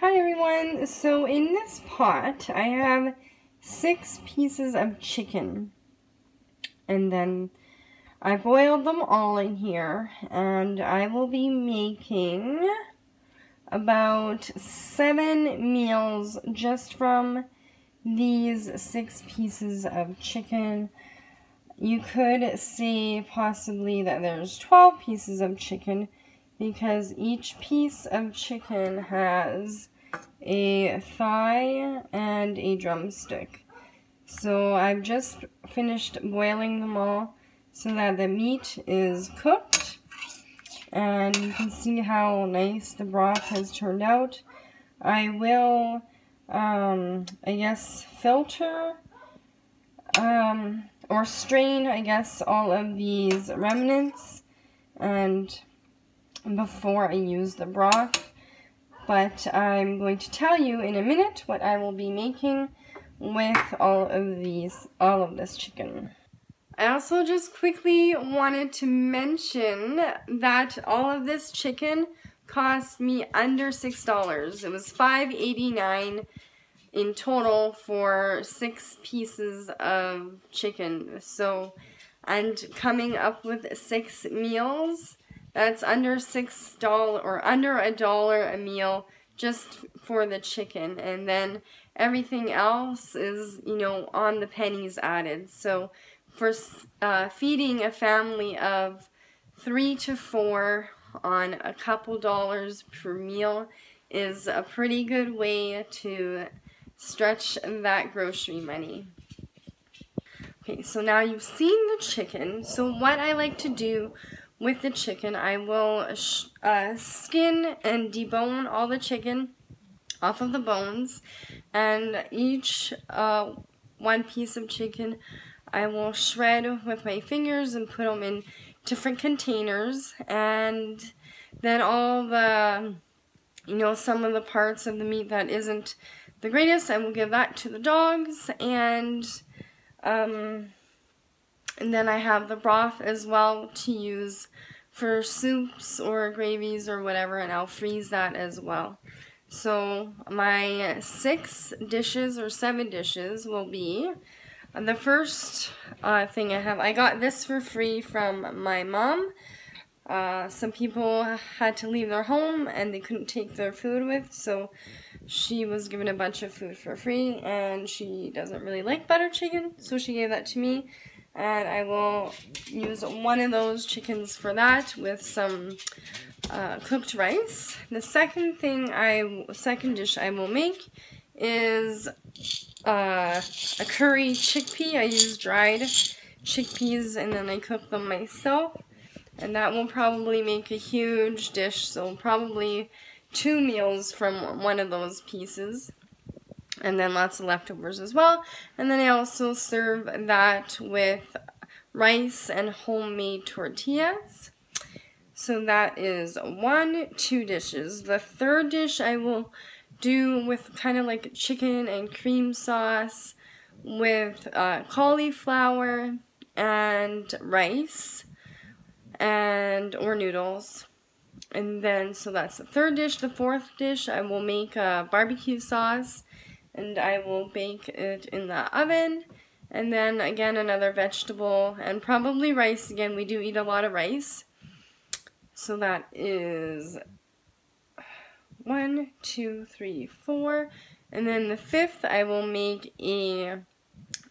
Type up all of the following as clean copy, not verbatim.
Hi everyone, so in this pot I have 6 pieces of chicken, and then I boiled them all in here, and I will be making about 7 meals just from these 6 pieces of chicken. You could say possibly that there's 12 pieces of chicken, because each piece of chicken has a thigh and a drumstick. So I've just finished boiling them all so that the meat is cooked, and you can see how nice the broth has turned out. I will, I guess, filter or strain, I guess, all of these remnants and before I use the broth, but I'm going to tell you in a minute what I will be making with all of this chicken. I also just quickly wanted to mention that all of this chicken cost me under $6. It was $5.89 in total for 6 pieces of chicken. So, and coming up with 6 meals, that's under $6 or under $1 a meal just for the chicken, and then everything else is, you know, on the pennies added. So for feeding a family of 3 to 4 on a couple dollars per meal is a pretty good way to stretch that grocery money. Okay, so now you've seen the chicken. So what I like to do with the chicken, I will skin and debone all the chicken off of the bones, and each one piece of chicken I will shred with my fingers and put them in different containers, and then all the, you know, some of the parts of the meat that isn't the greatest, I will give that to the dogs, and then I have the broth as well to use for soups or gravies or whatever, and I'll freeze that as well. So my 6 dishes or 7 dishes will be, the first thing I got this for free from my mom. Some people had to leave their home and they couldn't take their food with, so she was given a bunch of food for free, and she doesn't really like butter chicken, so she gave that to me. And I will use one of those chickens for that with some cooked rice. The second dish I will make is a curry chickpea. I use dried chickpeas and then I cook them myself. And that will probably make a huge dish, so probably 2 meals from one of those pieces. And then lots of leftovers as well. And then I also serve that with rice and homemade tortillas. So that is 2 dishes. The third dish I will do with kind of like chicken and cream sauce with cauliflower and rice or noodles. And then, so that's the third dish. The fourth dish, I will make a barbecue sauce, and I will bake it in the oven. And then again, another vegetable and probably rice. Again, we do eat a lot of rice. So that is 1, 2, 3, 4. And then the fifth, I will make a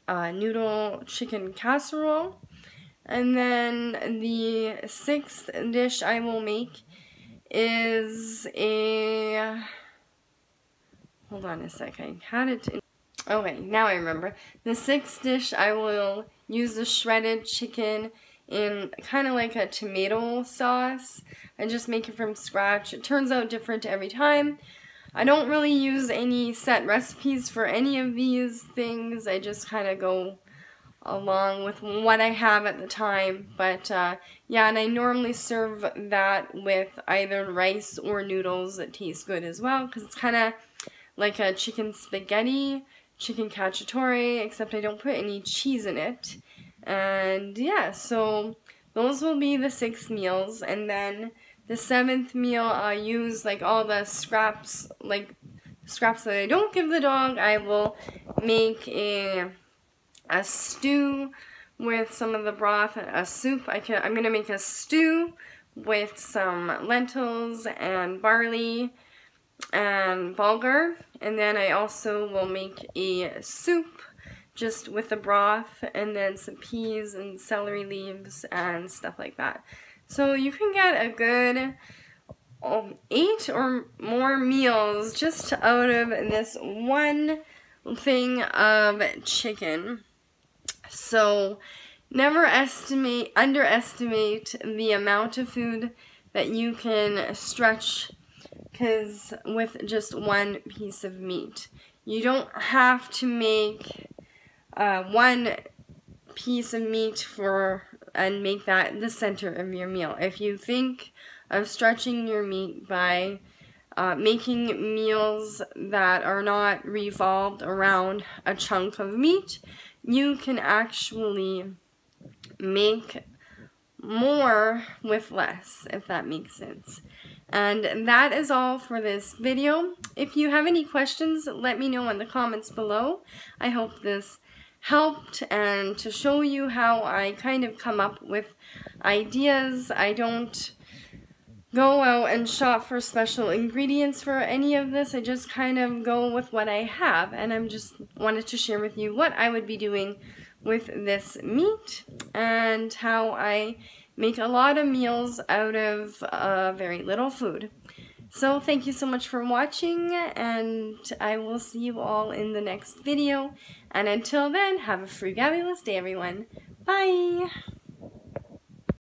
noodle chicken casserole. And then the 6th dish I will make is a, hold on a sec, I had it in, okay, now I remember. The 6th dish I will use the shredded chicken in kind of like a tomato sauce. I just make it from scratch. It turns out different every time. I don't really use any set recipes for any of these things. I just kind of go along with what I have at the time, but yeah, and I normally serve that with either rice or noodles that taste good as well, because it's kind of like a chicken spaghetti, chicken cacciatore, except I don't put any cheese in it. And yeah, so those will be the 6 meals, and then the 7th meal I'll use like all the scraps, like scraps that I don't give the dog, I will make a stew with some of the broth, a soup. I'm going to make a stew with some lentils and barley and bulgur, and then I also will make a soup just with the broth and then some peas and celery leaves and stuff like that. So you can get a good 8 or more meals just out of this one thing of chicken. So never underestimate the amount of food that you can stretch with just one piece of meat. You don't have to make one piece of meat and make that the center of your meal. If you think of stretching your meat by making meals that are not revolved around a chunk of meat, you can actually make more with less, if that makes sense. And that is all for this video. If you have any questions, let me know in the comments below. I hope this helped, and to show you how I kind of come up with ideas. I don't go out and shop for special ingredients for any of this. I just kind of go with what I have, and I'm just wanted to share with you what I would be doing with this meat and how I make a lot of meals out of very little food. So thank you so much for watching, and I will see you all in the next video. And until then, have a frugabulous day, everyone. Bye!